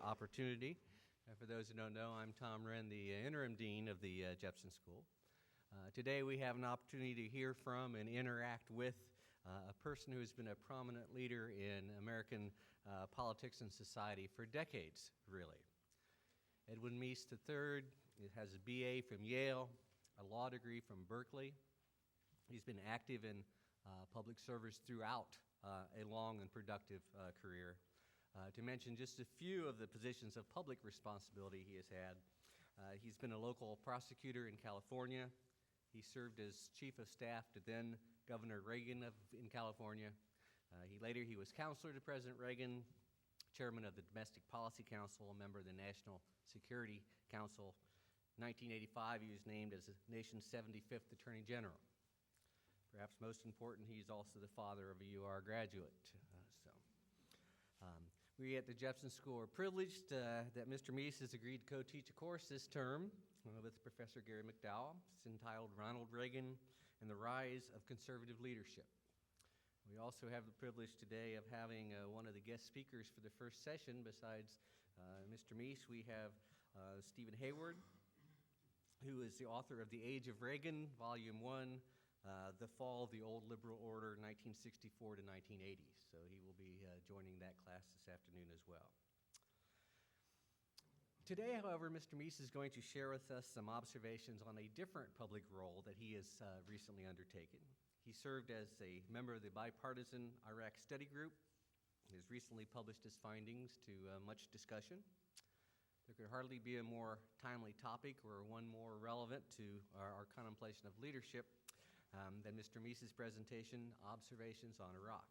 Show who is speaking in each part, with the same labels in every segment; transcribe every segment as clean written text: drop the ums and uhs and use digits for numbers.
Speaker 1: opportunity. For those who don't know, I'm Tom Wren, the interim dean of the Jepson School. Today we have an opportunity to hear from and interact with a person who has been a prominent leader in American politics and society for decades, really. Edwin Meese III has a BA from Yale, a law degree from Berkeley. He's been active in public service throughout a long and productive career. To mention just a few of the positions of public responsibility he has had, he's been a local prosecutor in California. He served as chief of staff to then Governor Reagan in California. He was counselor to President Reagan, chairman of the Domestic Policy Council, a member of the National Security Council. In 1985, he was named as the nation's 75th Attorney General. Perhaps most important, he's also the father of a UR graduate. We at the Jepson School are privileged that Mr. Meese has agreed to co-teach a course this term with Professor Gary McDowell. It's entitled Ronald Reagan and the Rise of Conservative Leadership. We also have the privilege today of having one of the guest speakers for the first session. Besides Mr. Meese, we have Stephen Hayward, who is the author of The Age of Reagan, Volume 1, The Fall of the Old Liberal Order, 1964 to 1980. So he will be joining that class this afternoon as well. Today, however, Mr. Meese is going to share with us some observations on a different public role that he has recently undertaken. He served as a member of the bipartisan Iraq study group. He has recently published his findings to much discussion. There could hardly be a more timely topic or one more relevant to our contemplation of leadership than Mr. Meese's presentation, Observations on Iraq.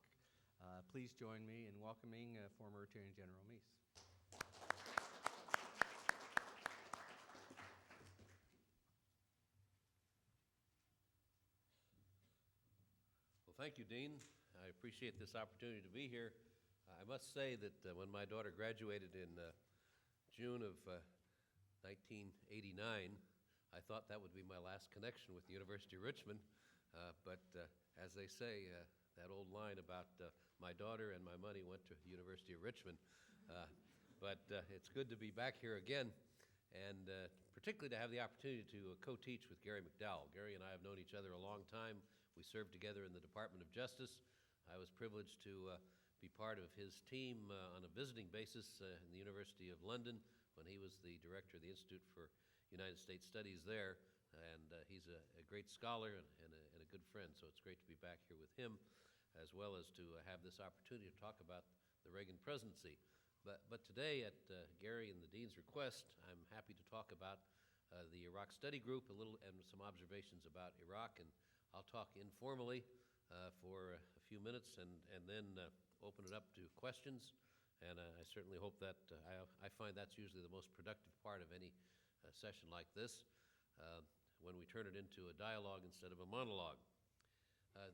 Speaker 1: Please join me in welcoming former Attorney General Meese.
Speaker 2: Well, thank you, Dean. I appreciate this opportunity to be here. I must say that when my daughter graduated in June of 1989, I thought that would be my last connection with the University of Richmond. But as they say, that old line about my daughter and my money went to the University of Richmond. But it's good to be back here again, and particularly to have the opportunity to co-teach with Gary McDowell. Gary and I have known each other a long time. We served together in the Department of Justice. I was privileged to be part of his team on a visiting basis in the University of London when he was the director of the Institute for United States Studies there. And he's a great scholar and a good friend, so it's great to be back here with him, as well as to have this opportunity to talk about the Reagan presidency. But today, at Gary and the Dean's request, I'm happy to talk about the Iraq Study Group a little and some observations about Iraq, and I'll talk informally for a few minutes and then open it up to questions. And I certainly hope that I find that's usually the most productive part of any session like this, when we turn it into a dialogue instead of a monologue.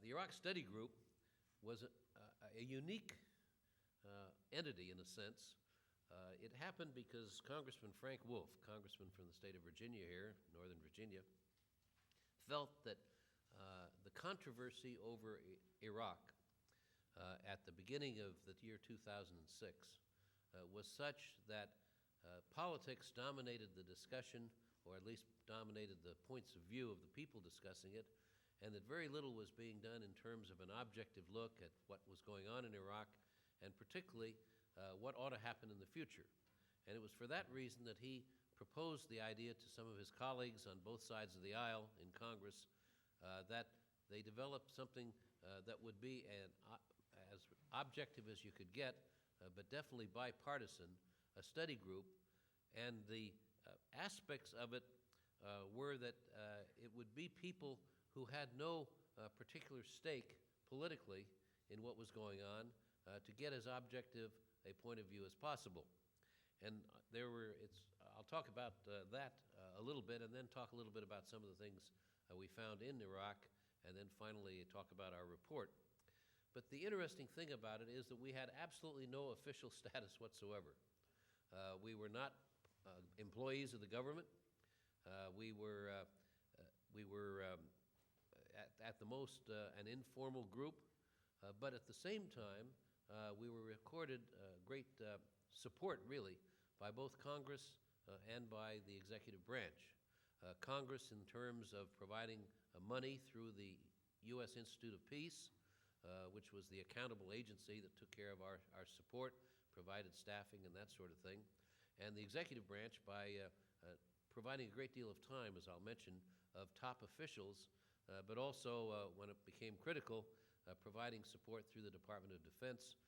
Speaker 2: The Iraq Study Group was a unique entity in a sense. It happened because Congressman Frank Wolf, congressman from the state of Virginia here, Northern Virginia, felt that the controversy over Iraq at the beginning of the year 2006 was such that politics dominated the discussion, or at least dominated the points of view of the people discussing it, and that very little was being done in terms of an objective look at what was going on in Iraq, and particularly what ought to happen in the future. And it was for that reason that he proposed the idea to some of his colleagues on both sides of the aisle in Congress that they develop something that would be as objective as you could get, but definitely bipartisan, a study group. And the aspects of it were that it would be people who had no particular stake politically in what was going on to get as objective a point of view as possible. And I'll talk about that a little bit, and then talk a little bit about some of the things we found in Iraq, and then finally talk about our report. But the interesting thing about it is that we had absolutely no official status whatsoever. We were not employees of the government. We were at the most an informal group, but at the same time, we were accorded great support, really, by both Congress and by the executive branch. Congress in terms of providing money through the U.S. Institute of Peace, which was the accountable agency that took care of our support, provided staffing and that sort of thing, and the executive branch by providing a great deal of time, as I'll mention, of top officials, but also, when it became critical, providing support through the Department of Defense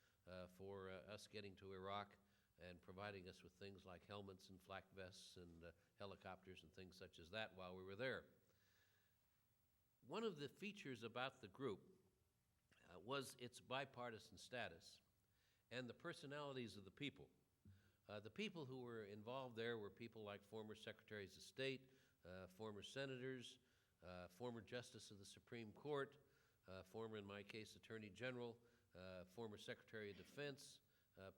Speaker 2: for us getting to Iraq and providing us with things like helmets and flak vests and helicopters and things such as that while we were there. One of the features about the group was its bipartisan status and the personalities of the people. The people who were involved there were people like former secretaries of state, former senators, former justice of the Supreme Court, former, in my case, Attorney General, former Secretary of Defense,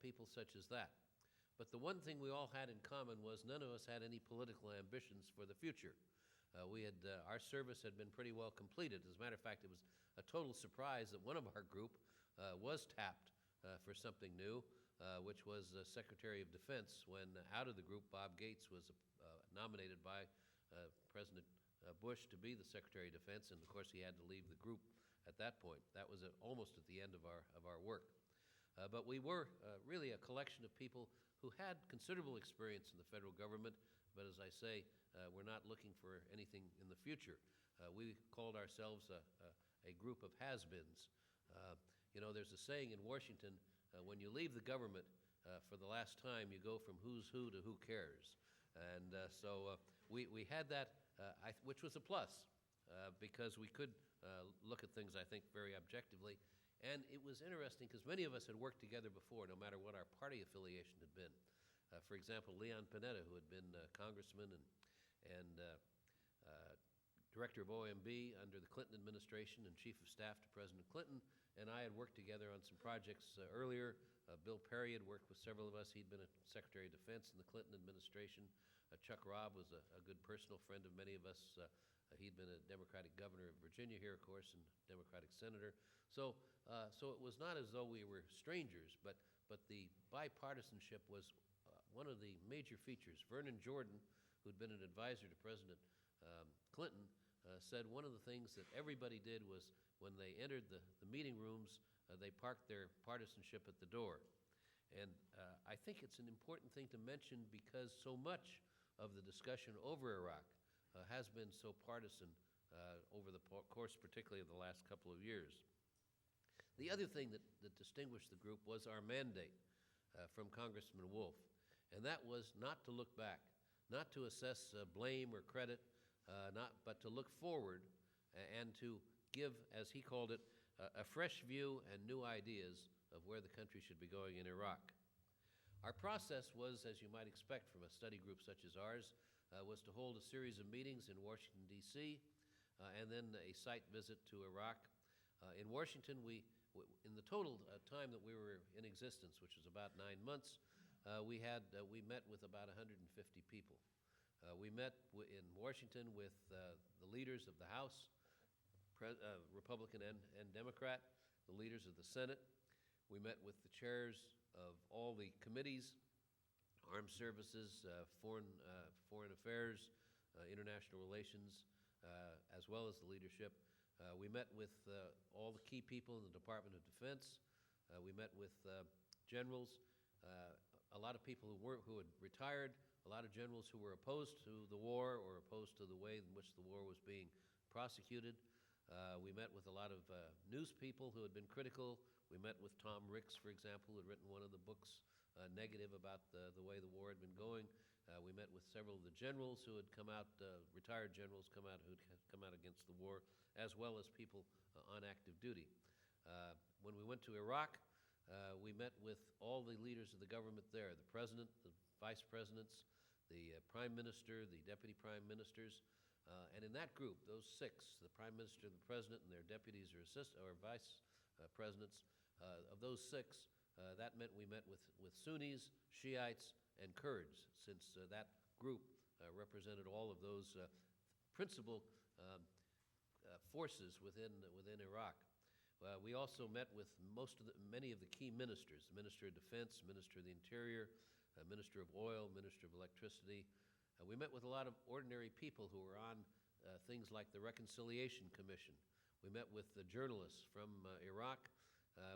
Speaker 2: people such as that. But the one thing we all had in common was none of us had any political ambitions for the future. Our service had been pretty well completed. As a matter of fact, it was a total surprise that one of our group was tapped for something new, which was Secretary of Defense, when out of the group, Bob Gates was nominated by President Bush to be the Secretary of Defense, and of course he had to leave the group at that point. That was almost at the end of our work. But we were really a collection of people who had considerable experience in the federal government, but as I say, we're not looking for anything in the future. We called ourselves a group of has-beens. There's a saying in Washington, when you leave the government for the last time, you go from who's who to who cares. And so we had that, which was a plus, because we could look at things, I think, very objectively. And it was interesting because many of us had worked together before, no matter what our party affiliation had been. For example, Leon Panetta, who had been congressman and director of OMB under the Clinton administration and chief of staff to President Clinton, and I had worked together on some projects earlier. Bill Perry had worked with several of us. He'd been a Secretary of Defense in the Clinton administration. Chuck Robb was a good personal friend of many of us. He'd been a Democratic governor of Virginia here, of course, and Democratic senator. So it was not as though we were strangers, but the bipartisanship was one of the major features. Vernon Jordan, who'd been an advisor to President Clinton, said one of the things that everybody did was when they entered the meeting rooms, they parked their partisanship at the door. And I think it's an important thing to mention because so much of the discussion over Iraq has been so partisan over the course, particularly of the last couple of years. The other thing that distinguished the group was our mandate from Congressman Wolf, and that was not to look back, not to assess blame or credit, but to look forward and to give, as he called it, a fresh view and new ideas of where the country should be going in Iraq. Our process was, as you might expect from a study group such as ours, was to hold a series of meetings in Washington, D.C., and then a site visit to Iraq. In Washington, in the total time that we were in existence, which was about 9 months, we met with about 150 people. We met in Washington with the leaders of the House, Republican and Democrat, the leaders of the Senate. We met with the chairs of all the committees, Armed Services, Foreign Affairs, International Relations, as well as the leadership. We met with all the key people in the Department of Defense. We met with generals, a lot of people who had retired, a lot of generals who were opposed to the war or opposed to the way in which the war was being prosecuted. We met with a lot of news people who had been critical. We met with Tom Ricks, for example, who had written one of the books negative about the way the war had been going. We met with several of the generals who had come out, retired generals who'd come out against the war, as well as people on active duty. When we went to Iraq, we met with all the leaders of the government there, the president, the vice presidents, the prime minister, the deputy prime ministers. And in that group, those six, the prime minister, the president, and their deputies or vice presidents, of those six, that meant we met with Sunnis, Shiites, and Kurds, since that group represented all of those principal forces within Iraq. We also met with many of the key ministers, the Minister of Defense, Minister of the Interior, Minister of Oil, Minister of Electricity. We met with a lot of ordinary people who were on things like the Reconciliation Commission. We met with the journalists from Iraq.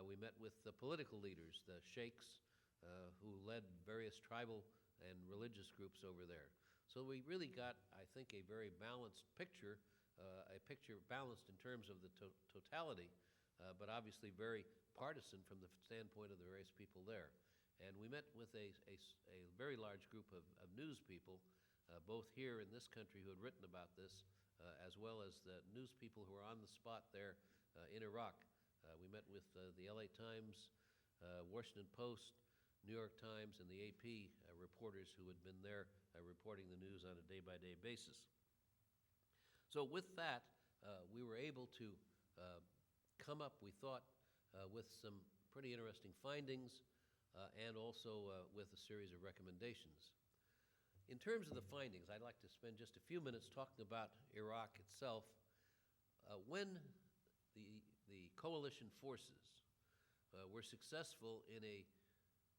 Speaker 2: We met with the political leaders, the sheikhs, who led various tribal and religious groups over there. So we really got, I think, a very balanced picture, a picture balanced in terms of the totality, but obviously very partisan from the standpoint of the various people there. And we met with a very large group of news people, both here in this country who had written about this, as well as the news people who were on the spot there in Iraq. We met with the LA Times, Washington Post, New York Times, and the AP reporters who had been there reporting the news on a day-by-day basis. So with that, we were able to come up, we thought, with some pretty interesting findings and also with a series of recommendations. In terms of the findings, I'd like to spend just a few minutes talking about Iraq itself. When the coalition forces were successful in a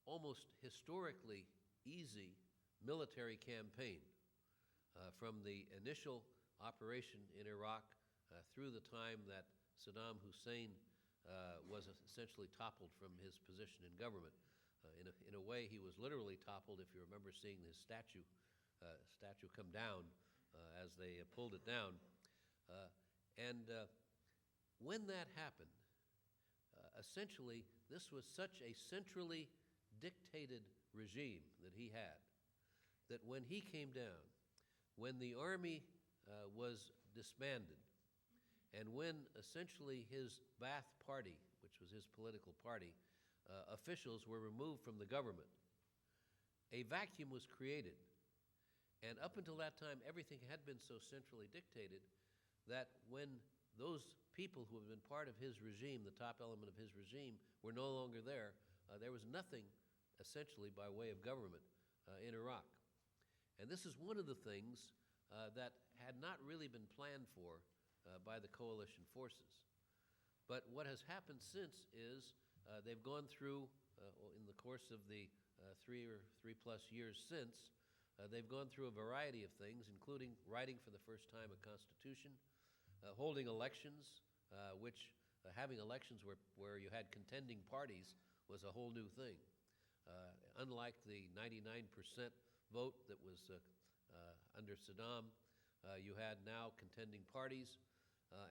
Speaker 2: almost historically easy military campaign from the initial operation in Iraq through the time that Saddam Hussein was essentially toppled from his position in government. In a way, he was literally toppled, if you remember seeing his statue come down as they pulled it down. When that happened, essentially, this was such a centrally dictated regime that he had, that when he came down, when the army was disbanded, and when essentially his Ba'ath Party, which was his political party, officials were removed from the government, a vacuum was created. And up until that time, everything had been so centrally dictated that when those people who had been part of his regime, the top element of his regime, were no longer there, there was nothing essentially by way of government in Iraq. And this is one of the things that had not really been planned for by the coalition forces. But what has happened since is they've gone through, in the course of the 3 or 3+ years since, they've gone through a variety of things, including writing for the first time a constitution, holding elections, which having elections where you had contending parties was a whole new thing. Unlike the 99% vote that was under Saddam, you had now contending parties,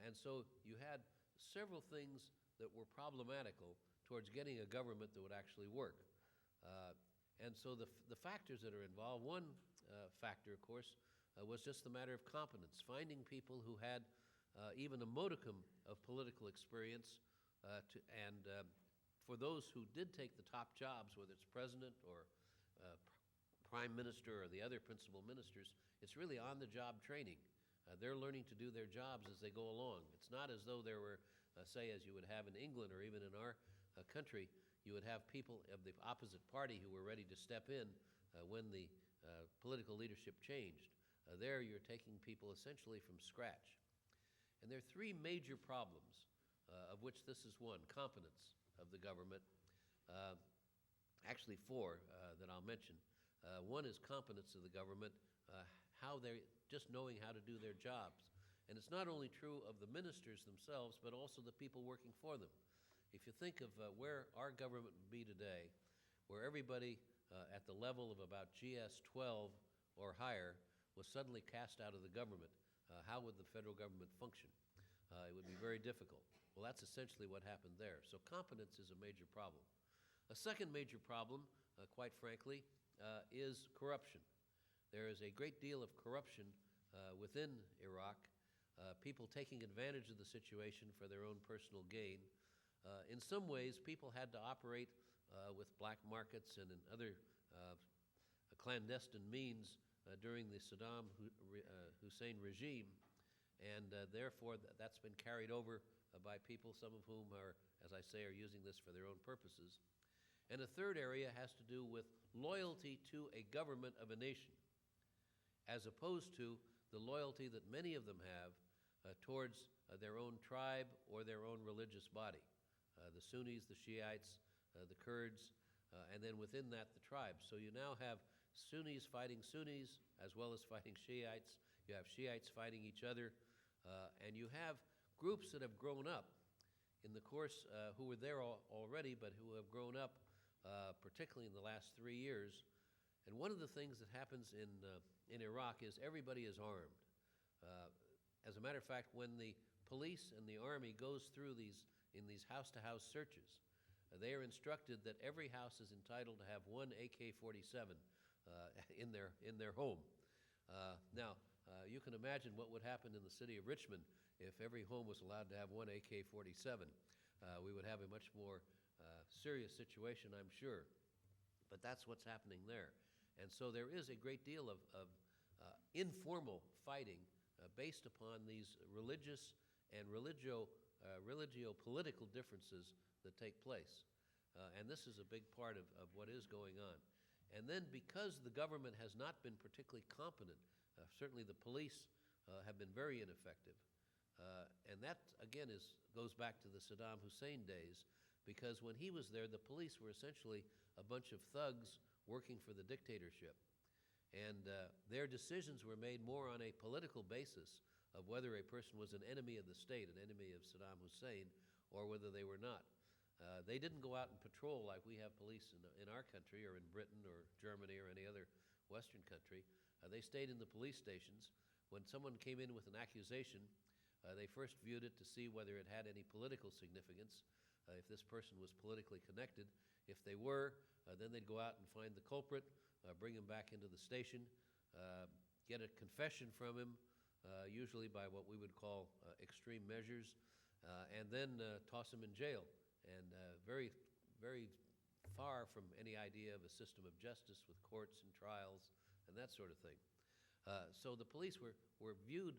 Speaker 2: and so you had several things that were problematical towards getting a government that would actually work. And so the factors that are involved, one factor, of course, was just the matter of competence, finding people who had even a modicum of political experience, and for those who did take the top jobs, whether it's president or prime minister or the other principal ministers, it's really on-the-job training. They're learning to do their jobs as they go along. It's not as though there were, say, as you would have in England or even in our country, you would have people of the opposite party who were ready to step in when the political leadership changed. There you're taking people essentially from scratch. And there are three major problems, of which this is one, competence of the government. Actually four that I'll mention. One is competence of the government, how they're just knowing how to do their jobs. And it's not only true of the ministers themselves, but also the people working for them. If you think of where our government would be today, where everybody at the level of about GS-12 or higher was suddenly cast out of the government, how would the federal government function? It would be very difficult. Well, that's essentially what happened there. So competence is a major problem. A second major problem, quite frankly, is corruption. There is a great deal of corruption within Iraq, people taking advantage of the situation for their own personal gain. In some ways, people had to operate with black markets and in other clandestine means during the Saddam Hussein regime, and therefore that's been carried over by people, some of whom are, as I say, are using this for their own purposes. And a third area has to do with loyalty to a government of a nation, as opposed to the loyalty that many of them have towards their own tribe or their own religious body. The Sunnis, the Shiites, the Kurds, and then within that, the tribes. So you now have Sunnis fighting Sunnis as well as fighting Shiites. You have Shiites fighting each other, and you have groups that have grown up in the course, who were there already, but who have grown up particularly in the last 3 years. And one of the things that happens in Iraq is everybody is armed. As a matter of fact, when the police and the army goes through these house-to-house searches, they are instructed that every house is entitled to have one AK-47 in their home. Now, you can imagine what would happen in the city of Richmond if every home was allowed to have one AK-47. We would have a much more serious situation, I'm sure. But that's what's happening there. And so there is a great deal of informal fighting based upon these religious and religio-political differences that take place. And this is a big part of what is going on. And then because the government has not been particularly competent, certainly the police have been very ineffective. And that, again, goes back to the Saddam Hussein days, because when he was there, the police were essentially a bunch of thugs working for the dictatorship. And their decisions were made more on a political basis of whether a person was an enemy of the state, an enemy of Saddam Hussein, or whether they were not. They didn't go out and patrol like we have police in our country or in Britain or Germany or any other Western country. They stayed in the police stations. When someone came in with an accusation, they first viewed it to see whether it had any political significance, if this person was politically connected. If they were, then they'd go out and find the culprit, bring him back into the station, get a confession from him, usually by what we would call extreme measures, and then toss him in jail. And very, very far from any idea of a system of justice with courts and trials and that sort of thing. So the police were viewed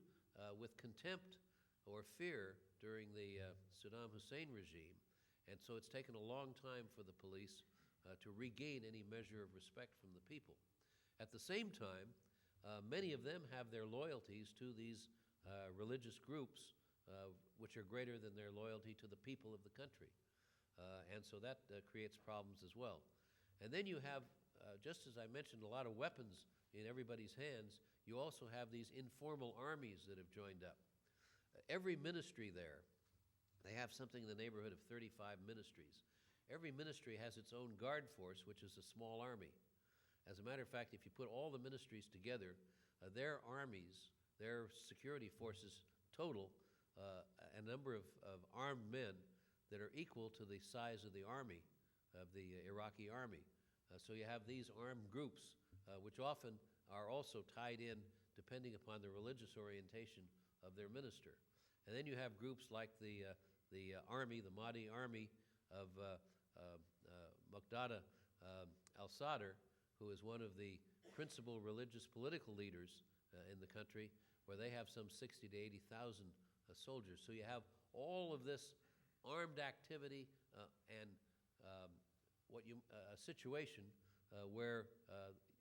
Speaker 2: with contempt or fear during the Saddam Hussein regime, and so it's taken a long time for the police to regain any measure of respect from the people. At the same time, many of them have their loyalties to these religious groups, which are greater than their loyalty to the people of the country. And so that creates problems as well. And then you have, just as I mentioned, a lot of weapons in everybody's hands. You also have these informal armies that have joined up. Every ministry there, they have something in the neighborhood of 35 ministries. Every ministry has its own guard force, which is a small army. As a matter of fact, if you put all the ministries together, their armies, their security forces total a number of armed men that are equal to the size of the army, of the Iraqi army. So you have these armed groups, which often are also tied in depending upon the religious orientation of their minister. And then you have groups like the army, the Mahdi army of Muqtada al-Sadr, who is one of the principal religious political leaders in the country, where they have some 60 to 80,000 soldiers. So you have all of this armed activity and a situation where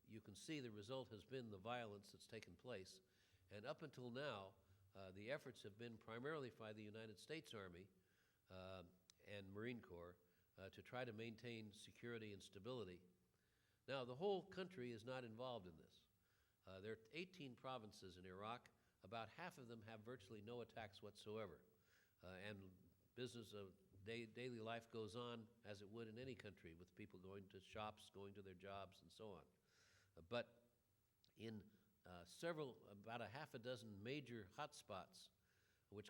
Speaker 2: you can see the result has been the violence that's taken place. And up until now, the efforts have been primarily by the United States Army and Marine Corps to try to maintain security and stability. Now, the whole country is not involved in this. There are 18 provinces in Iraq. About half of them have virtually no attacks whatsoever. And business of daily life goes on as it would in any country, with people going to shops, going to their jobs, and so on. But in about a half a dozen major hotspots, which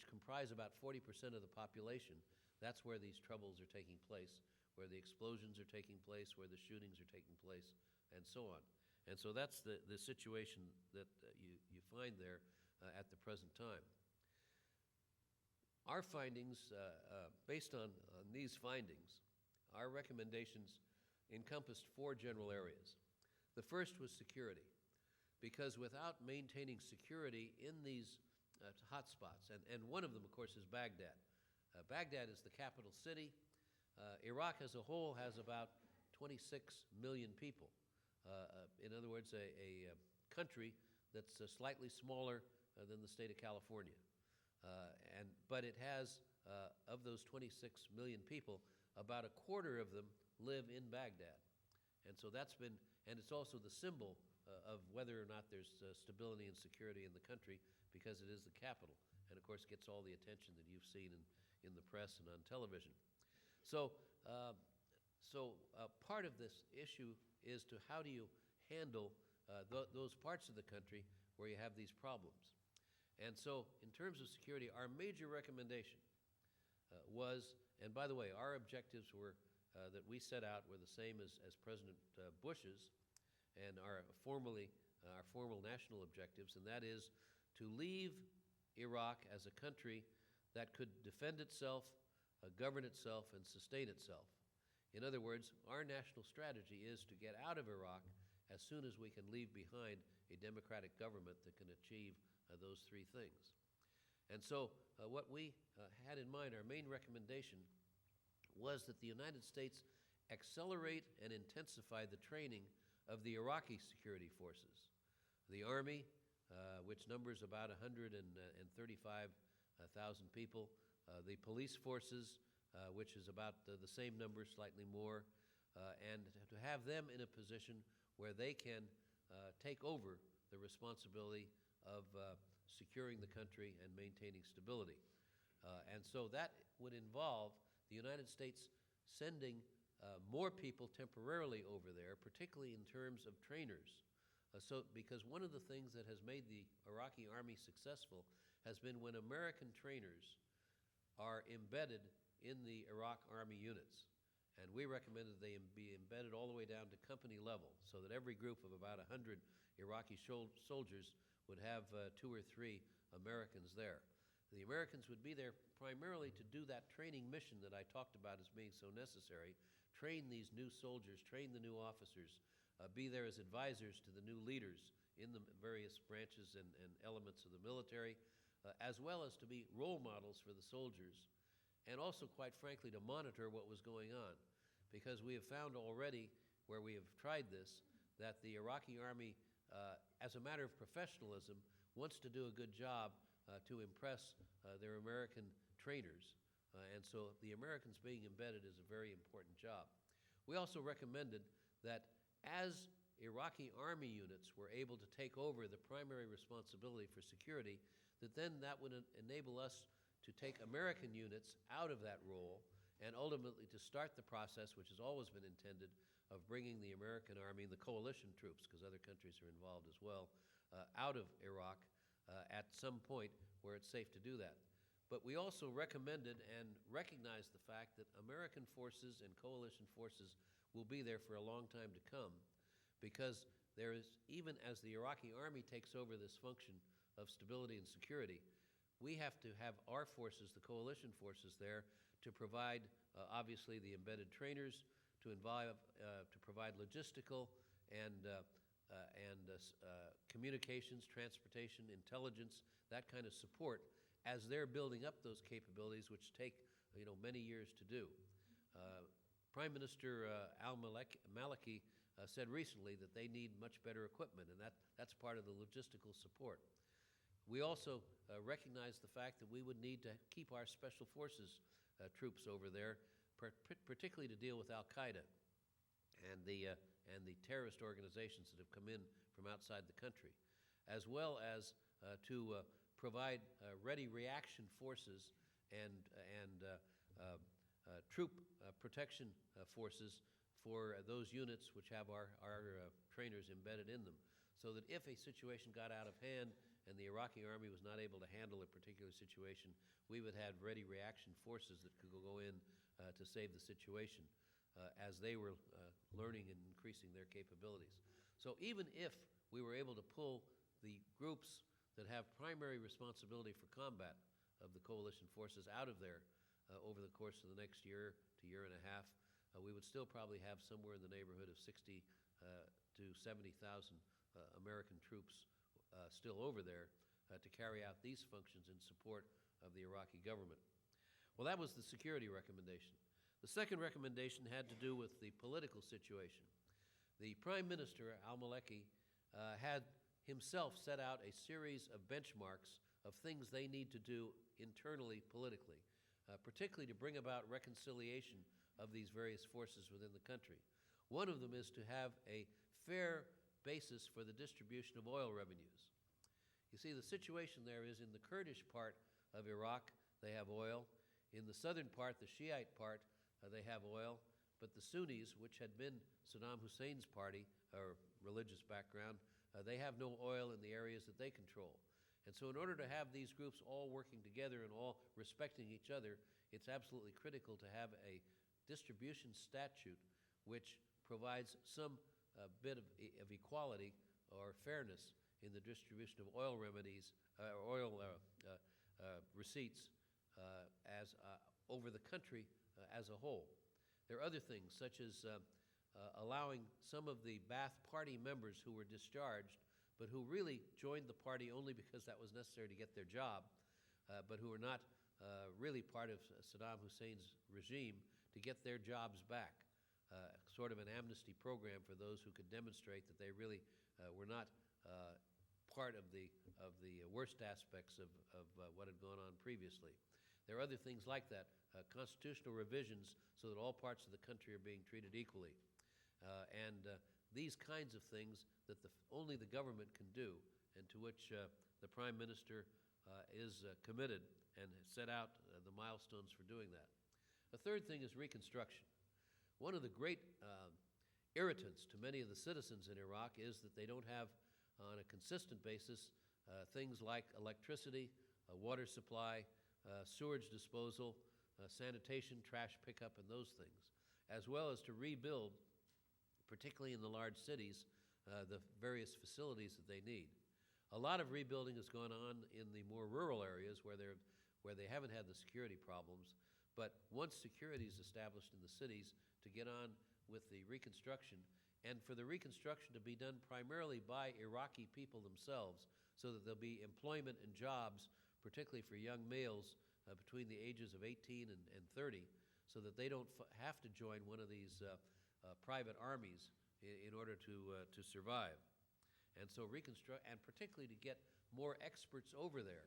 Speaker 2: comprise about 40% of the population, that's where these troubles are taking place, where the explosions are taking place, where the shootings are taking place, and so on. And so that's the situation that you find there at the present time. Our findings, based on these findings, our recommendations encompassed 4 general areas. The first was security, because without maintaining security in these hotspots, and one of them, of course, is Baghdad. Baghdad is the capital city. Iraq as a whole has about 26 million people. In other words, a country that's slightly smaller than the state of California. But it has, of those 26 million people, about a quarter of them live in Baghdad. And so that's been, and it's also the symbol of whether or not there's stability and security in the country, because it is the capital, and of course gets all the attention that you've seen in the press and on television. So, part of this issue is to how do you handle those parts of the country where you have these problems. And so, in terms of security, our major recommendation was, and by the way, our objectives were that we set out were the same as President Bush's, and our formal national objectives, and that is to leave Iraq as a country that could defend itself, govern itself, and sustain itself. In other words, our national strategy is to get out of Iraq as soon as we can leave behind a democratic government that can achieve those three things. And so what we had in mind, our main recommendation, was that the United States accelerate and intensify the training of the Iraqi security forces. The Army, which numbers about 135,000 people, the police forces, which is about the same number, slightly more, and to have them in a position where they can take over the responsibility of securing the country and maintaining stability. And so that would involve the United States sending more people temporarily over there, particularly in terms of trainers. Because one of the things that has made the Iraqi army successful has been when American trainers are embedded in the Iraq army units. And we recommended they be embedded all the way down to company level, so that every group of about 100 Iraqi soldiers would have 2 or 3 Americans there. The Americans would be there primarily to do that training mission that I talked about as being so necessary, train these new soldiers, train the new officers, be there as advisors to the new leaders in the various branches and elements of the military, as well as to be role models for the soldiers, and also, quite frankly, to monitor what was going on. Because we have found already, where we have tried this, that the Iraqi army, as a matter of professionalism, wants to do a good job to impress their American trainers. And so the Americans being embedded is a very important job. We also recommended that as Iraqi army units were able to take over the primary responsibility for security, that would enable us to take American units out of that role and ultimately to start the process, which has always been intended, of bringing the American army, the coalition troops, because other countries are involved as well, out of Iraq at some point where it's safe to do that. But we also recommended and recognized the fact that American forces and coalition forces will be there for a long time to come, because there is, even as the Iraqi army takes over this function of stability and security, we have to have our forces, the coalition forces there, to provide, obviously, the embedded trainers, to provide logistical and communications, transportation, intelligence, that kind of support, as they're building up those capabilities, which take many years to do. Prime Minister al-Maliki said recently that they need much better equipment, and that's part of the logistical support. We also recognize the fact that we would need to keep our special forces troops over there, particularly to deal with al-Qaeda and the terrorist organizations that have come in from outside the country, as well as to provide ready reaction forces and troop protection forces for those units which have our trainers embedded in them, so that if a situation got out of hand and the Iraqi army was not able to handle a particular situation, we would have ready reaction forces that could go in to save the situation as they were learning and increasing their capabilities. So even if we were able to pull the groups that have primary responsibility for combat of the coalition forces out of there over the course of the next year to year and a half, we would still probably have somewhere in the neighborhood of 60 to 70,000 American troops still over there to carry out these functions in support of the Iraqi government. Well, that was the security recommendation. The second recommendation had to do with the political situation. The Prime Minister, al-Maliki, had himself set out a series of benchmarks of things they need to do internally politically, particularly to bring about reconciliation of these various forces within the country. One of them is to have a fair basis for the distribution of oil revenues. You see, the situation there is in the Kurdish part of Iraq, they have oil. In the southern part, the Shiite part, they have oil. But the Sunnis, which had been Saddam Hussein's party, or religious background, they have no oil in the areas that they control. And so in order to have these groups all working together and all respecting each other, it's absolutely critical to have a distribution statute which provides some bit of equality or fairness in the distribution of oil receipts over the country as a whole. There are other things, such as allowing some of the Ba'ath Party members who were discharged, but who really joined the party only because that was necessary to get their job, but who were not really part of Saddam Hussein's regime, to get their jobs back. Sort of an amnesty program for those who could demonstrate that they really were not part of the worst aspects of what had gone on previously. There are other things like that, constitutional revisions so that all parts of the country are being treated equally. These kinds of things that only the government can do, and to which the Prime Minister is committed and has set out the milestones for doing that. The third thing is reconstruction. One of the great irritants to many of the citizens in Iraq is that they don't have, on a consistent basis, things like electricity, water supply, sewage disposal, sanitation, trash pickup, and those things, as well as to rebuild, particularly in the large cities, the various facilities that they need. A lot of rebuilding has gone on in the more rural areas where they haven't had the security problems, but once security is established in the cities, to get on with the reconstruction, and for the reconstruction to be done primarily by Iraqi people themselves, so that there'll be employment and jobs, particularly for young males between the ages of 18 and 30, so that they don't have to join one of these private armies in order to survive. And so and particularly to get more experts over there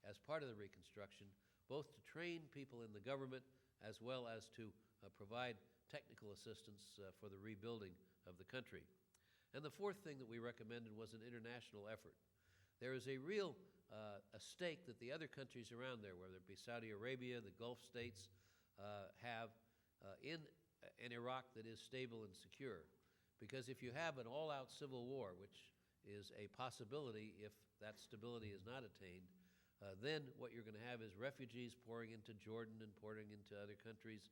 Speaker 2: as part of the reconstruction, both to train people in the government as well as to provide technical assistance for the rebuilding of the country. And the fourth thing that we recommended was an international effort. There is a real a stake that the other countries around there, whether it be Saudi Arabia, the Gulf states, have in an Iraq that is stable and secure. Because if you have an all-out civil war, which is a possibility if that stability is not attained, then what you're going to have is refugees pouring into Jordan and pouring into other countries,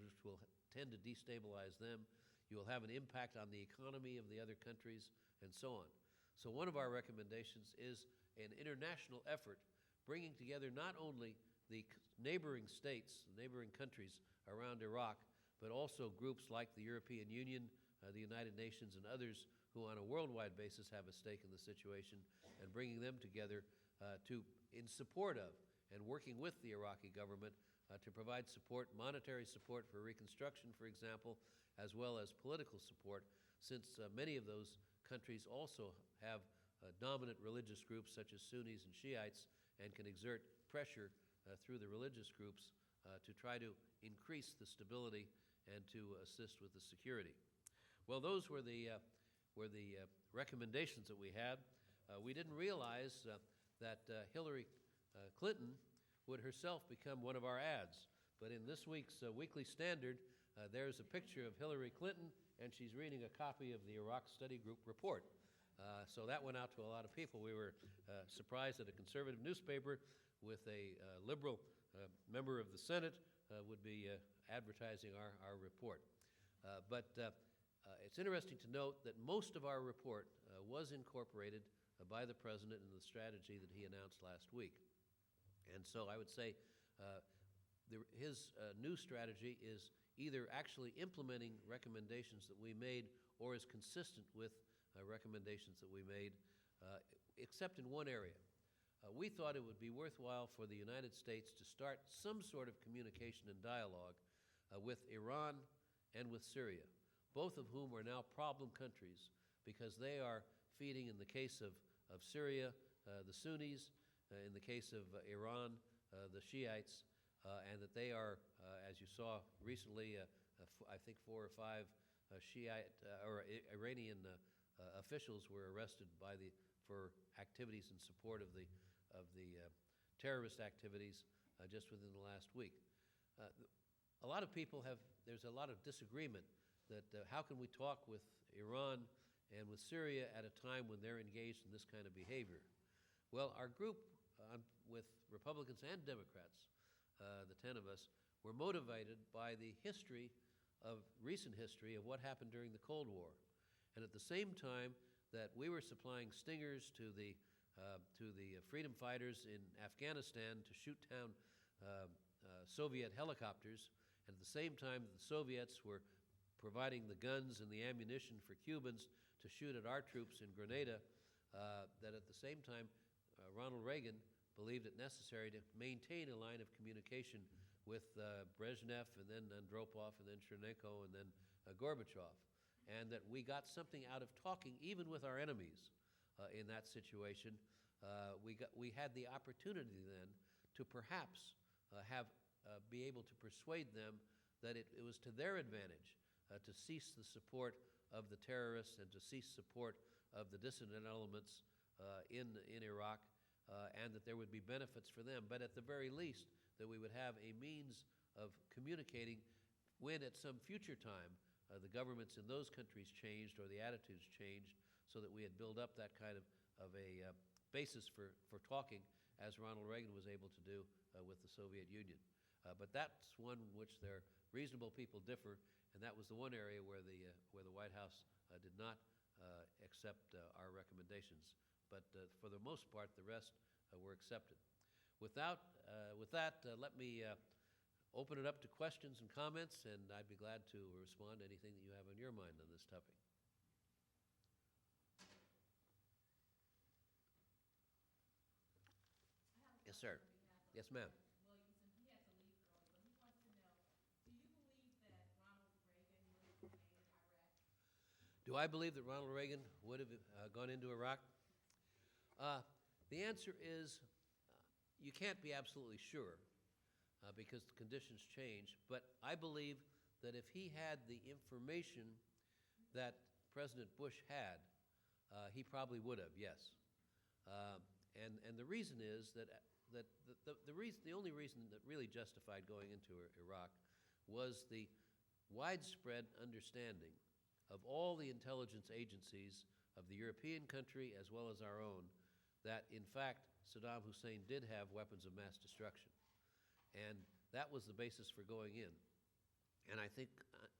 Speaker 2: which will tend to destabilize them. You will have an impact on the economy of the other countries, and so on. So one of our recommendations is an international effort bringing together not only the neighboring states, neighboring countries around Iraq, but also groups like the European Union, the United Nations, and others who on a worldwide basis have a stake in the situation, and bringing them together in support of and working with the Iraqi government to provide support, monetary support for reconstruction, for example, as well as political support, since many of those countries also have dominant religious groups such as Sunnis and Shiites, and can exert pressure through the religious groups to try to increase the stability and to assist with the security. Well, those were the recommendations that we had. We didn't realize that Hillary Clinton would herself become one of our ads. But in this week's Weekly Standard, there's a picture of Hillary Clinton, and she's reading a copy of the Iraq Study Group report. So that went out to a lot of people. We were surprised that a conservative newspaper with a liberal member of the Senate would be advertising our report. But it's interesting to note that most of our report was incorporated by the President in the strategy that he announced last week. And so I would say his new strategy is either actually implementing recommendations that we made or is consistent with recommendations that we made, except in one area. We thought it would be worthwhile for the United States to start some sort of communication and dialogue with Iran and with Syria, both of whom are now problem countries because they are feeding, in the case of Syria, the Sunnis, in the case of Iran, the Shiites, and that they are, as you saw recently, I think 4 or 5 Shiite or Iranian officials were arrested for activities in support of the terrorist activities just within the last week. A lot of people there's a lot of disagreement that how can we talk with Iran and with Syria at a time when they're engaged in this kind of behavior? Well, our group, with Republicans and Democrats, the 10 of us, were motivated by the recent history of what happened during the Cold War. And at the same time that we were supplying stingers to the freedom fighters in Afghanistan to shoot down Soviet helicopters, and at the same time that the Soviets were providing the guns and the ammunition for Cubans to shoot at our troops in Grenada, that at the same time Ronald Reagan believed it necessary to maintain a line of communication with Brezhnev and then Andropov and then Chernenko and then Gorbachev, and that we got something out of talking even with our enemies in that situation. We had the opportunity then to perhaps be able to persuade them that it was to their advantage to cease the support of the terrorists and to cease support of the dissident elements in Iraq, and that there would be benefits for them, but at the very least that we would have a means of communicating when at some future time the governments in those countries changed or the attitudes changed, so that we had built up that kind of a basis for talking, as Ronald Reagan was able to do with the Soviet Union. But that's one which their reasonable people differ, and that was the one area where the White House did not accept our recommendations. But for the most part, the rest were accepted. With that, let me open it up to questions and comments, and I'd be glad to respond to anything that you have on your mind on this topic. Yes, sir. Yes, ma'am. Do I believe that Ronald Reagan would have gone into Iraq? The answer is you can't be absolutely sure because the conditions change, but I believe that if he had the information that President Bush had, he probably would have, yes. And the reason is that the only reason that really justified going into Iraq was the widespread understanding of all the intelligence agencies of the European country as well as our own that, in fact, Saddam Hussein did have weapons of mass destruction. And that was the basis for going in. And I think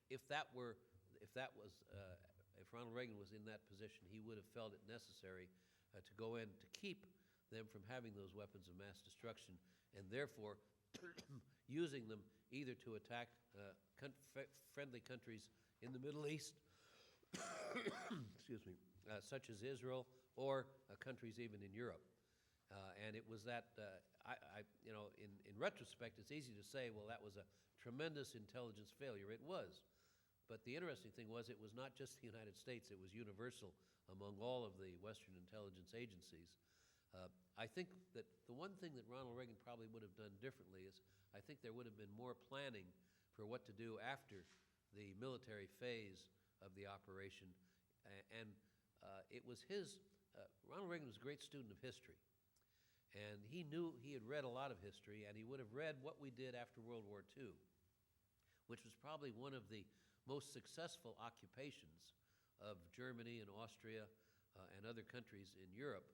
Speaker 2: if Ronald Reagan was in that position, he would have felt it necessary to go in to keep them from having those weapons of mass destruction, and therefore using them either to attack friendly countries in the Middle East, excuse me, such as Israel, or countries even in Europe. And it was that, in retrospect, it's easy to say, well, that was a tremendous intelligence failure. It was. But the interesting thing was it was not just the United States. It was universal among all of the Western intelligence agencies. I think that the one thing that Ronald Reagan probably would have done differently is I think there would have been more planning for what to do after the military phase of the operation. And it was Ronald Reagan was a great student of history. And he had read a lot of history, and he would have read what we did after World War II, which was probably one of the most successful occupations of Germany and Austria and other countries in Europe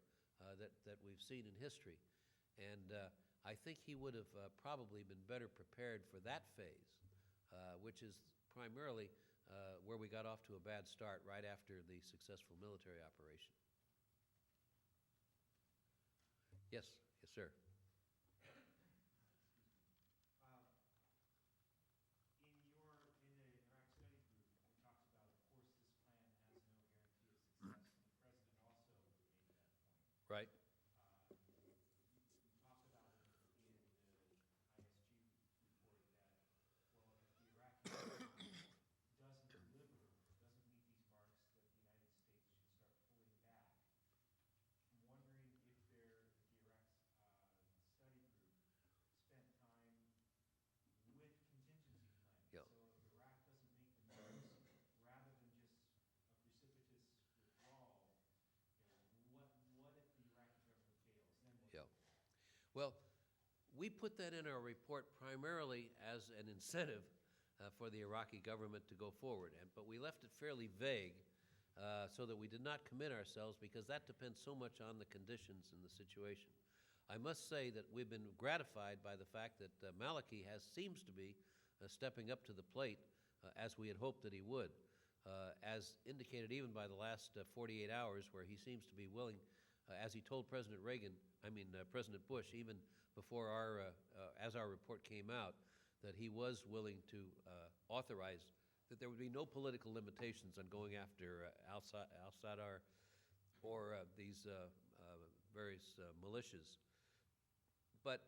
Speaker 2: that we've seen in history. And I think he would have probably been better prepared for that phase, which is primarily where we got off to a bad start right after the successful military operation. Yes, yes, sir. Right.
Speaker 3: You talk about it in the ISG report that, well, if the Iraqi government doesn't meet these marks, that the United States should start pulling back. I'm wondering if the Iraq study group spent time with contingency planning.
Speaker 2: Yeah.
Speaker 3: So if Iraq doesn't
Speaker 2: Well, we put that in our report primarily as an incentive for the Iraqi government to go forward, but we left it fairly vague so that we did not commit ourselves, because that depends so much on the conditions and the situation. I must say that we've been gratified by the fact that Maliki seems to be stepping up to the plate as we had hoped that he would, as indicated even by the last 48 hours, where he seems to be willing, as he told President Bush, even before as our report came out, that he was willing to authorize that there would be no political limitations on going after al-Sadr or these various militias. But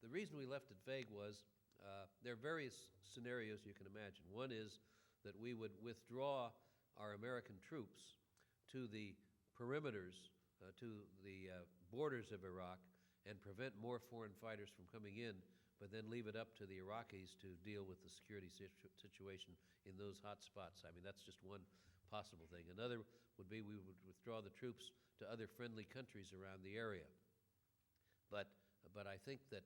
Speaker 2: the reason we left it vague was there are various scenarios you can imagine. One is that we would withdraw our American troops to the perimeters, to the borders of Iraq, and prevent more foreign fighters from coming in, but then leave it up to the Iraqis to deal with the security situation in those hot spots. I mean, that's just one possible thing. Another would be we would withdraw the troops to other friendly countries around the area. But I think that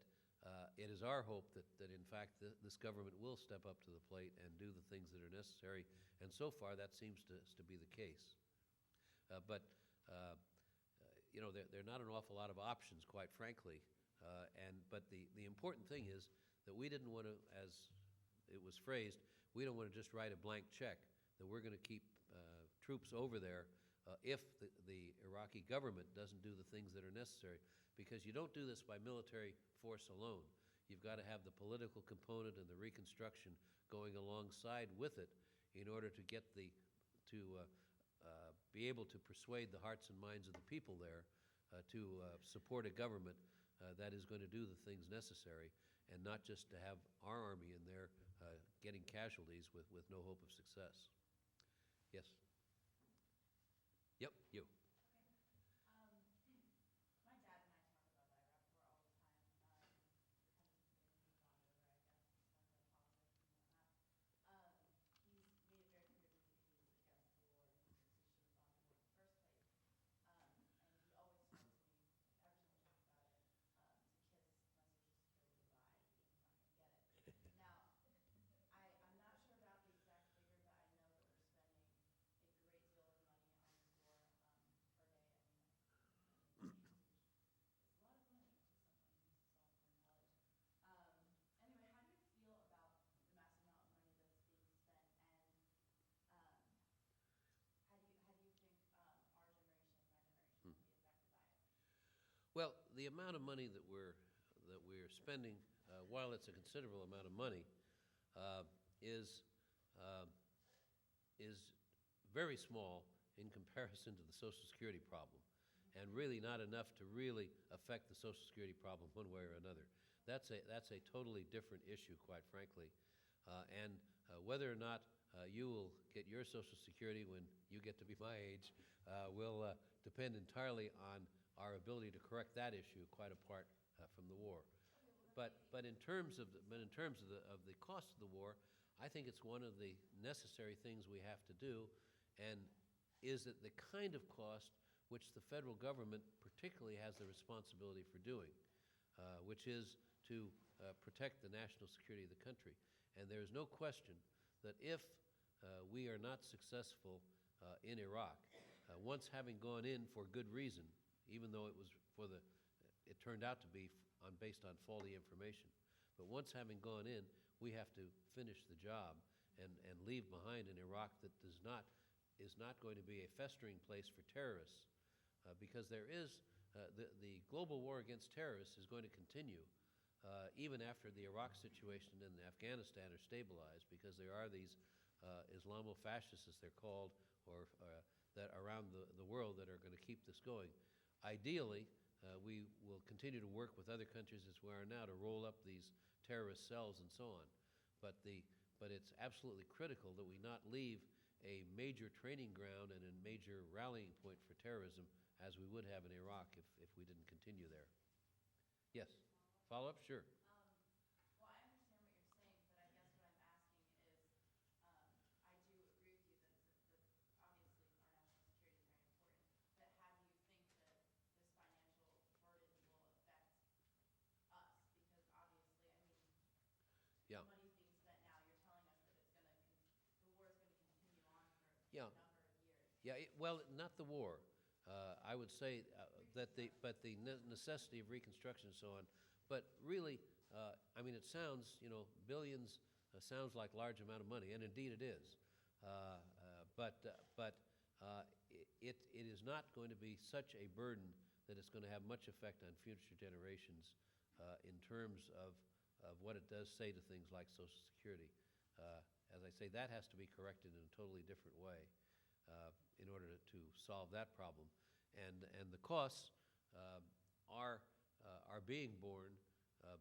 Speaker 2: it is our hope that in fact, this government will step up to the plate and do the things that are necessary, and so far that seems to be the case. You know, there are not an awful lot of options, quite frankly, but the important thing is that we didn't want to, as it was phrased, we don't want to just write a blank check, that we're going to keep troops over there if the Iraqi government doesn't do the things that are necessary. Because you don't do this by military force alone. You've got to have the political component and the reconstruction going alongside with it in order to get be able to persuade the hearts and minds of the people there to support a government that is going to do the things necessary, and not just to have our army in there getting casualties with no hope of success. Yes? Yep, you. Well, the amount of money that we're spending, while it's a considerable amount of money, is very small in comparison to the Social Security problem, and really not enough to really affect the Social Security problem one way or another. That's a totally different issue, quite frankly, and whether or not you will get your Social Security when you get to be my age will depend entirely on our ability to correct that issue, quite apart from the war. But in terms of the cost of the war, I think it's one of the necessary things we have to do, and is it the kind of cost which the federal government particularly has the responsibility for doing, which is to protect the national security of the country. And there is no question that if we are not successful in Iraq, once having gone in for good reason, even though it turned out to be based on faulty information. But once having gone in, we have to finish the job and leave behind an Iraq that is not going to be a festering place for terrorists, because there is the global war against terrorists is going to continue even after the Iraq situation and Afghanistan are stabilized, because there are these Islamo-fascists, as they're called, or that around the world that are going to keep this going. Ideally, we will continue to work with other countries as we are now to roll up these terrorist cells and so on. But it's absolutely critical that we not leave a major training ground and a major rallying point for terrorism as we would have in Iraq if we didn't continue there. Yes? Follow-up? Sure. Yeah. Yeah, well, not the war. I would say but the necessity of reconstruction and so on. But really, I mean, it sounds, billions sounds like large amount of money, and indeed it is. It is not going to be such a burden that it's going to have much effect on future generations in terms of what it does say to things like Social Security. As I say, that has to be corrected in a totally different way in order to solve that problem. And the costs are being borne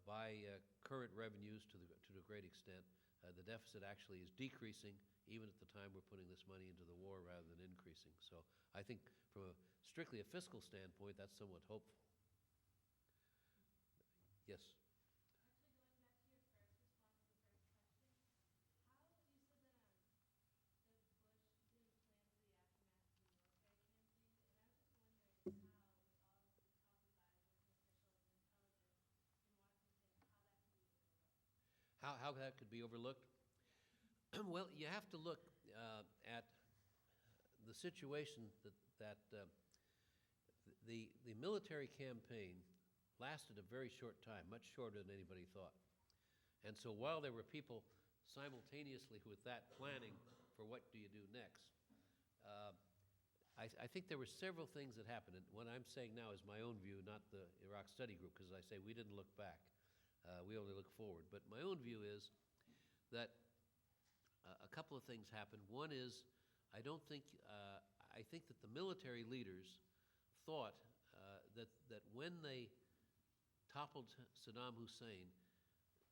Speaker 2: by current revenues to a great extent. The deficit actually is decreasing even at the time we're putting this money into the war rather than increasing. So I think from strictly a fiscal standpoint, that's somewhat hopeful. Yes? How that could be overlooked? Well, you have to look at the situation that the military campaign lasted a very short time, much shorter than anybody thought. And so while there were people simultaneously with that planning for what do you do next, I think there were several things that happened. And what I'm saying now is my own view, not the Iraq Study Group, because as I say, we didn't look back. We only look forward. But my own view is that a couple of things happened. One is, I think that the military leaders thought that when they toppled Saddam Hussein,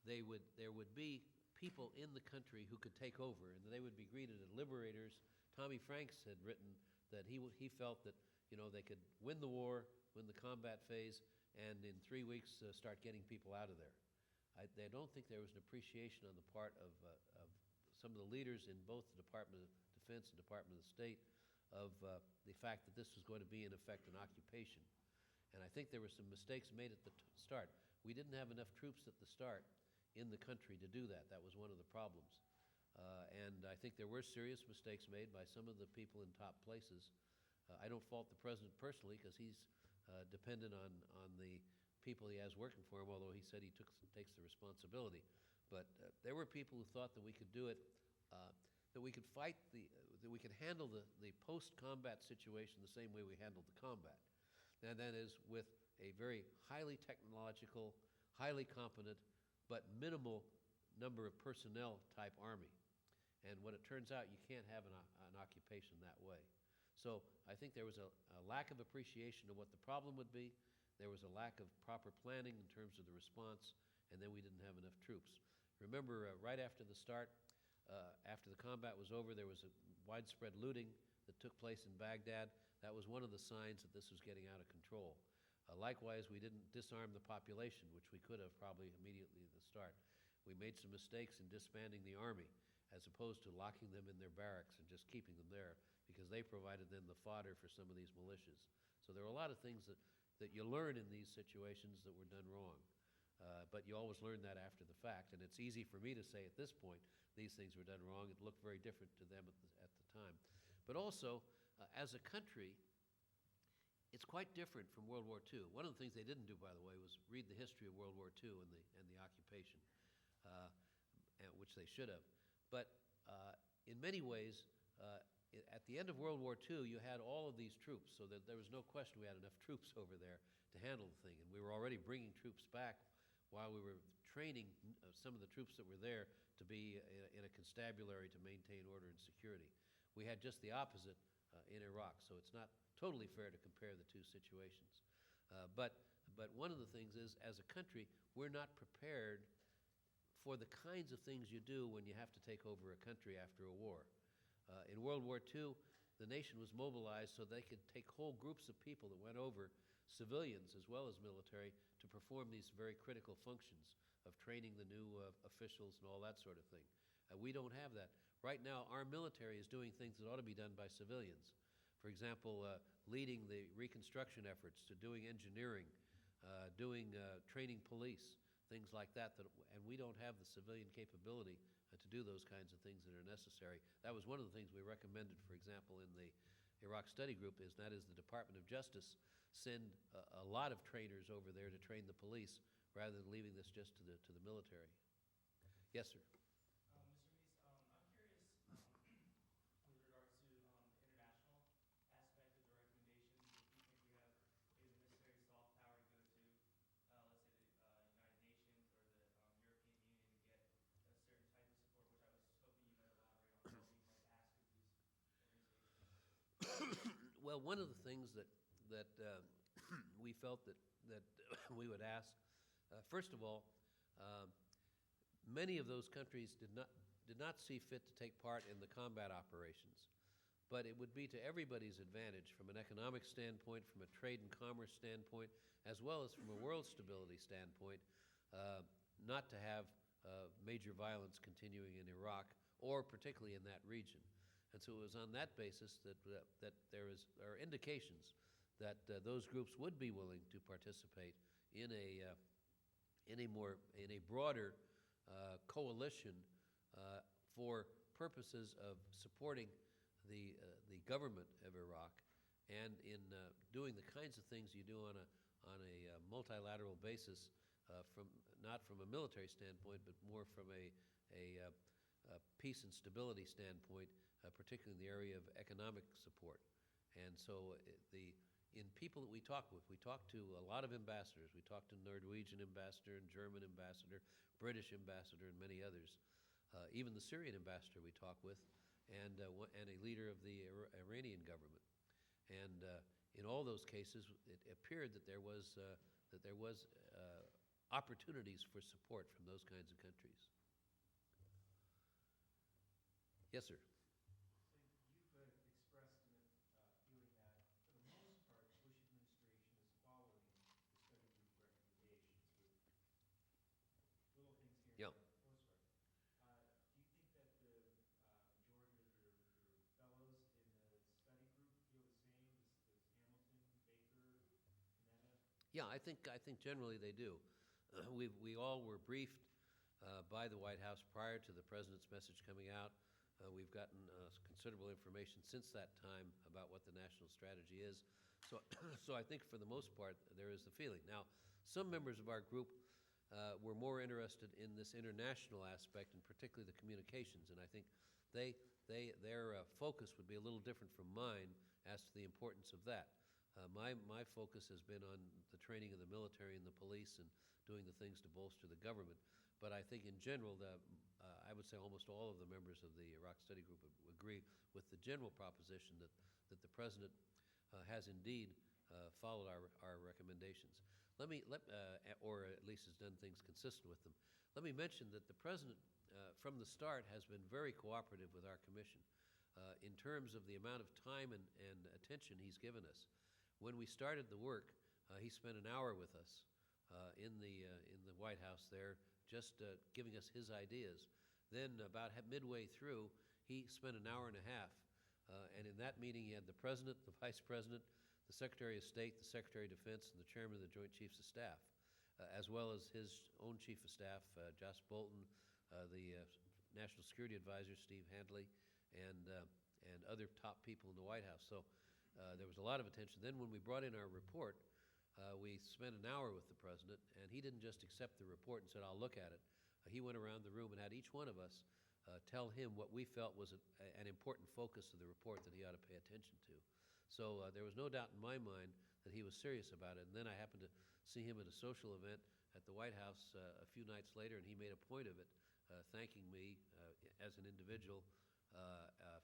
Speaker 2: there would be people in the country who could take over, and they would be greeted as liberators. Tommy Franks had written that he felt that they could win the war, win the combat phase, and in 3 weeks start getting people out of there. I don't think there was an appreciation on the part of some of the leaders in both the Department of Defense and Department of State of the fact that this was going to be, in effect, an occupation. And I think there were some mistakes made at the start. We didn't have enough troops at the start in the country to do that. That was one of the problems. And I think there were serious mistakes made by some of the people in top places. I don't fault the president personally because he's dependent on the people he has working for him, although he said he takes the responsibility. But there were people who thought that we could do it, that we could fight that we could handle the post-combat situation the same way we handled the combat. And that is with a very highly technological, highly competent, but minimal number of personnel type army. And when it turns out, you can't have an occupation that way. So I think there was a lack of appreciation of what the problem would be. There was a lack of proper planning in terms of the response, and then we didn't have enough troops. Remember, right after the start, after the combat was over, there was a widespread looting that took place in Baghdad. That was one of the signs that this was getting out of control. Likewise, we didn't disarm the population, which we could have probably immediately at the start. We made some mistakes in disbanding the army, as opposed to locking them in their barracks and just keeping them there, because they provided then the fodder for some of these militias. So there are a lot of things that you learn in these situations that were done wrong. But you always learn that after the fact. And it's easy for me to say at this point, these things were done wrong. It looked very different to them at the time. But also, as a country, it's quite different from World War II. One of the things they didn't do, by the way, was read the history of World War II and the occupation, which they should have. But in many ways, at the end of World War II, you had all of these troops, so that there was no question we had enough troops over there to handle the thing. And we were already bringing troops back while we were training some of the troops that were there to be in a constabulary to maintain order and security. We had just the opposite in Iraq, so it's not totally fair to compare the two situations. But one of the things is, as a country, we're not prepared for the kinds of things you do when you have to take over a country after a war. In World War II, the nation was mobilized so they could take whole groups of people that went over, civilians as well as military, to perform these very critical functions of training the new officials and all that sort of thing. We don't have that. Right now, our military is doing things that ought to be done by civilians. For example, leading the reconstruction efforts, to doing engineering, doing training police, things like that, and we don't have the civilian capability to do those kinds of things that are necessary. That was one of the things we recommended, for example, in the Iraq Study Group, is that is the Department of Justice send a lot of trainers over there to train the police rather than leaving this just to the military. Yes, sir.
Speaker 3: Mr. Meese, I'm curious with regards to the international aspect of the recommendations. If you think we have maybe the necessary soft power to go to, let's say, the United Nations or the European Union to get a certain type of support, which I was hoping you might elaborate on what we might ask of these organizations.
Speaker 2: Well, one of the things that we felt that we would ask, first of all, many of those countries did not see fit to take part in the combat operations, but it would be to everybody's advantage from an economic standpoint, from a trade and commerce standpoint, as well as from a world stability standpoint, not to have major violence continuing in Iraq, or particularly in that region. And so it was on that basis that there are indications that those groups would be willing to participate in a broader coalition for purposes of supporting the government of Iraq, and in doing the kinds of things you do on a multilateral basis, not from a military standpoint, but more from a peace and stability standpoint, particularly in the area of economic support. And so in people that we talk with, we talk to a lot of ambassadors. We talk to Norwegian ambassador and German ambassador, British ambassador, and many others. Even the Syrian ambassador we talk with, and a leader of the Iranian government. And in all those cases, it appeared that there was opportunities for support from those kinds of countries. Yes, sir.
Speaker 3: So you've expressed a feeling that, for the most part, the Bush administration is following the study group recommendations with little things here and
Speaker 2: Yeah.
Speaker 3: there, for the most part. Do you think that the majority of your fellows in the study group feel the same as Hamilton, Baker, Panetta?
Speaker 2: Yeah, I think generally they do. We all were briefed by the White House prior to the president's message coming out. We've gotten considerable information since that time about what the national strategy is. So I think for the most part there is the feeling. Now, some members of our group were more interested in this international aspect, and particularly the communications. And I think their focus would be a little different from mine as to the importance of that. My focus has been on the training of the military and the police and doing the things to bolster the government. But I think in general, I would say almost all of the members of the Iraq Study Group would agree with the general proposition that the President has indeed followed our recommendations. Or at least has done things consistent with them. Let me mention that the President, from the start, has been very cooperative with our commission in terms of the amount of time and attention he's given us. When we started the work, he spent an hour with us in the White House there, just giving us his ideas. Then about midway through, he spent an hour and a half. And in that meeting, he had the President, the Vice President, the Secretary of State, the Secretary of Defense, and the Chairman of the Joint Chiefs of Staff, as well as his own Chief of Staff, Josh Bolton, the National Security Advisor, Steve Handley, and other top people in the White House. So there was a lot of attention. Then when we brought in our report, we spent an hour with the President, and he didn't just accept the report and said, "I'll look at it." He went around the room and had each one of us tell him what we felt was an important focus of the report that he ought to pay attention to. So there was no doubt in my mind that he was serious about it. And then I happened to see him at a social event at the White House a few nights later, and he made a point of it, thanking me as an individual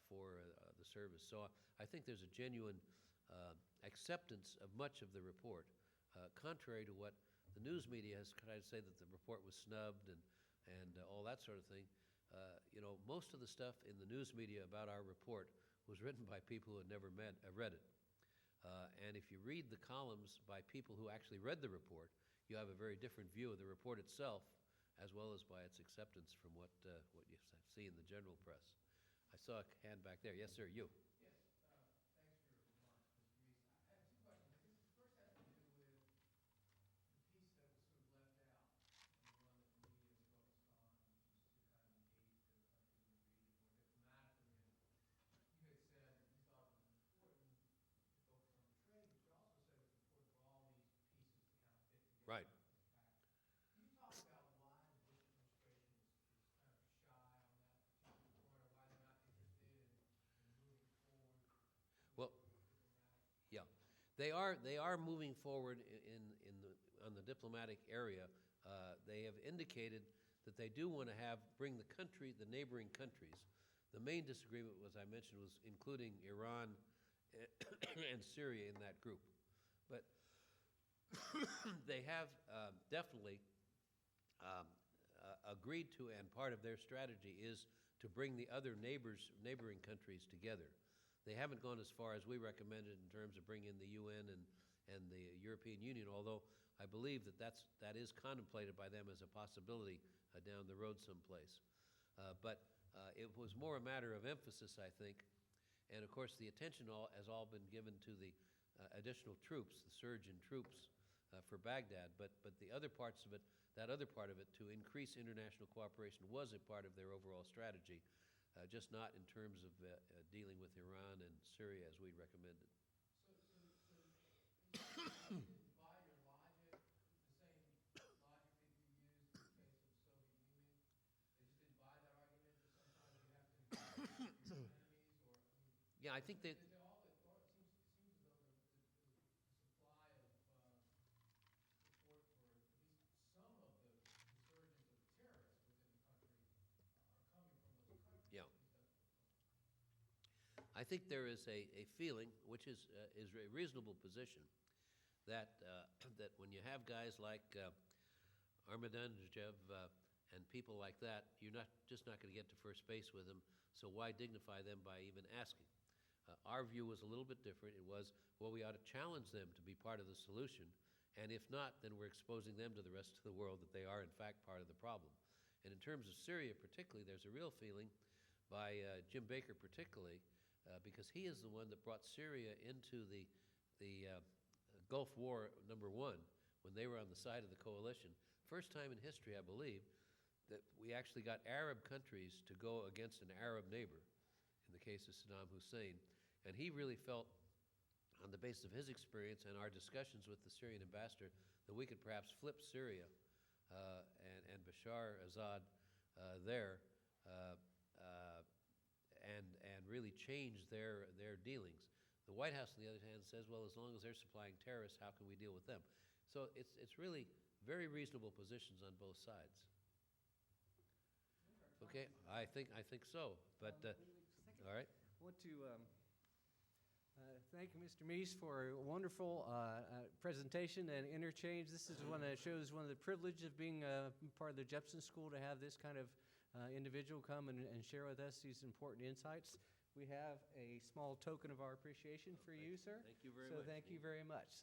Speaker 2: for the service. So I think there's a genuine acceptance of much of the report, contrary to what the news media has tried to say, that the report was snubbed and all that sort of thing. Most of the stuff in the news media about our report was written by people who had never read it. And if you read the columns by people who actually read the report, you have a very different view of the report itself, as well as by its acceptance from what you see in the general press. I saw a hand back there. Yes, sir, you.
Speaker 4: Yes, thanks for your remarks, Mr. Meese. I have two questions. I guess the first has to do with the piece that was sort of left out, and the one that the media is focused on, which is to kind of engage the
Speaker 2: They are moving forward on the diplomatic area. They have indicated that they do want to bring the neighboring countries. The main disagreement, as I mentioned, was including Iran and Syria in that group. But they have definitely agreed to, and part of their strategy is to bring the other neighboring countries together. They haven't gone as far as we recommended in terms of bringing in the UN and the European Union, although I believe that is contemplated by them as a possibility down the road someplace. But it was more a matter of emphasis, I think, and of course the attention has all been given to the additional troops, the surge in troops for Baghdad. But the other parts of it, that other part of it, to increase international cooperation, was a part of their overall strategy, just not in terms of dealing with Iran and Syria as we recommended.
Speaker 4: So you didn't buy your logic, the same logic that you used in the case of the Soviet Union? They just didn't buy that argument that sometimes you have to negotiate with your enemies, or, I mean...
Speaker 2: Yeah, I think that...
Speaker 4: It seems as though the supply of support for at least some of the resurgence of terrorists within the country are coming from those countries.
Speaker 2: Yeah.
Speaker 4: At least that's what it looks like.
Speaker 2: I think there is a feeling, which is a reasonable position, that when you have guys like Ahmadinejad and people like that, you're just not going to get to first base with them, so why dignify them by even asking? Our view was a little bit different. It was, well, we ought to challenge them to be part of the solution, and if not, then we're exposing them to the rest of the world that they are, in fact, part of the problem. And in terms of Syria particularly, there's a real feeling by Jim Baker particularly, because he is the one that brought Syria into the Gulf War #1, when they were on the side of the coalition. First time in history, I believe, that we actually got Arab countries to go against an Arab neighbor, in the case of Saddam Hussein. And he really felt, on the basis of his experience and our discussions with the Syrian ambassador, that we could perhaps flip Syria and Bashar Assad there and really change their dealings. The White House, on the other hand, says, well, as long as they're supplying terrorists, how can we deal with them? So it's really very reasonable positions on both sides. Okay, I think so. But all right.
Speaker 1: I want to thank Mr. Meese for a wonderful presentation and interchange. This is one that shows one of the privileges of being part of the Jepson School, to have this kind of individual come and share with us these important insights. We have a small token of our appreciation for you, sir.
Speaker 2: Thank you very
Speaker 1: so
Speaker 2: much.
Speaker 1: thank you very much.